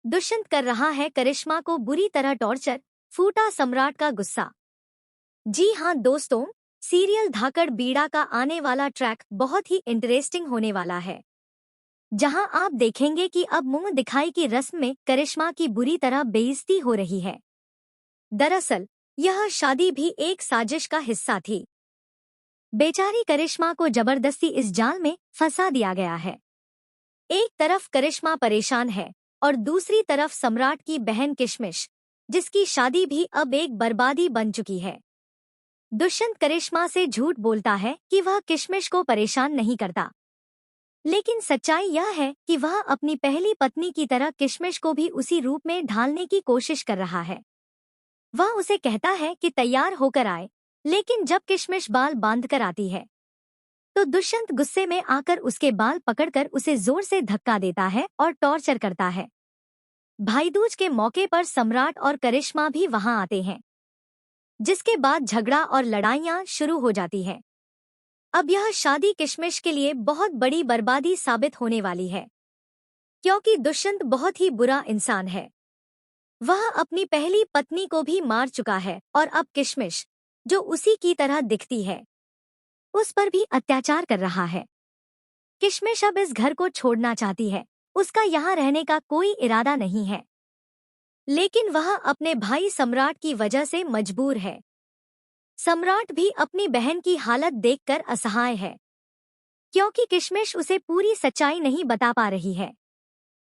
दुष्यंत कर रहा है करिश्मा को बुरी तरह टॉर्चर, फूटा सम्राट का गुस्सा। जी हाँ दोस्तों, सीरियल धाकड़ बीड़ा का आने वाला ट्रैक बहुत ही इंटरेस्टिंग होने वाला है, जहां आप देखेंगे कि अब मुंह दिखाई की रस्म में करिश्मा की बुरी तरह बेइज्जती हो रही है। दरअसल यह शादी भी एक साजिश का हिस्सा थी। बेचारी करिश्मा को जबरदस्ती इस जाल में फंसा दिया गया है। एक तरफ करिश्मा परेशान है और दूसरी तरफ सम्राट की बहन किशमिश, जिसकी शादी भी अब एक बर्बादी बन चुकी है। दुष्यंत करिश्मा से झूठ बोलता है कि वह किशमिश को परेशान नहीं करता, लेकिन सच्चाई यह है कि वह अपनी पहली पत्नी की तरह किशमिश को भी उसी रूप में ढालने की कोशिश कर रहा है। वह उसे कहता है कि तैयार होकर आए, लेकिन जब किशमिश बाल बांधकर आती है तो दुष्यंत गुस्से में आकर उसके बाल पकड़कर उसे जोर से धक्का देता है और टॉर्चर करता है। भाईदूज के मौके पर सम्राट और करिश्मा भी वहां आते हैं, जिसके बाद झगड़ा और लड़ाइयां शुरू हो जाती है। अब यह शादी किशमिश के लिए बहुत बड़ी बर्बादी साबित होने वाली है, क्योंकि दुष्यंत बहुत ही बुरा इंसान है। वह अपनी पहली पत्नी को भी मार चुका है और अब किशमिश, जो उसी की तरह दिखती है, उस पर भी अत्याचार कर रहा है। किशमिश अब इस घर को छोड़ना चाहती है, उसका यहाँ रहने का कोई इरादा नहीं है, लेकिन वह अपने भाई सम्राट की वजह से मजबूर है। सम्राट भी अपनी बहन की हालत देखकर असहाय है, क्योंकि किशमिश उसे पूरी सच्चाई नहीं बता पा रही है।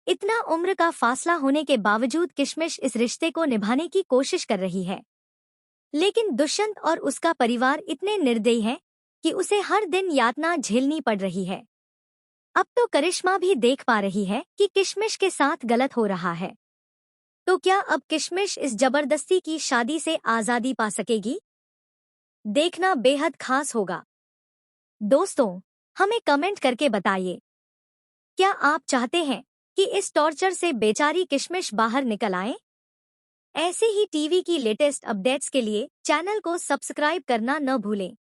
इतना उम्र का फासला होने के बावजूद किशमिश इस रिश्ते को निभाने की कोशिश कर रही है, लेकिन दुष्यंत और उसका परिवार इतने निर्दयी हैं कि उसे हर दिन यातना झेलनी पड़ रही है। अब तो करिश्मा भी देख पा रही है कि किशमिश के साथ गलत हो रहा है। तो क्या अब किशमिश इस जबरदस्ती की शादी से आजादी पा सकेगी? देखना बेहद खास होगा। दोस्तों, हमें कमेंट करके बताइए, क्या आप चाहते हैं कि इस टॉर्चर से बेचारी किशमिश बाहर निकल आए? ऐसे ही टीवी की लेटेस्ट अपडेट्स के लिए चैनल को सब्सक्राइब करना न भूलें।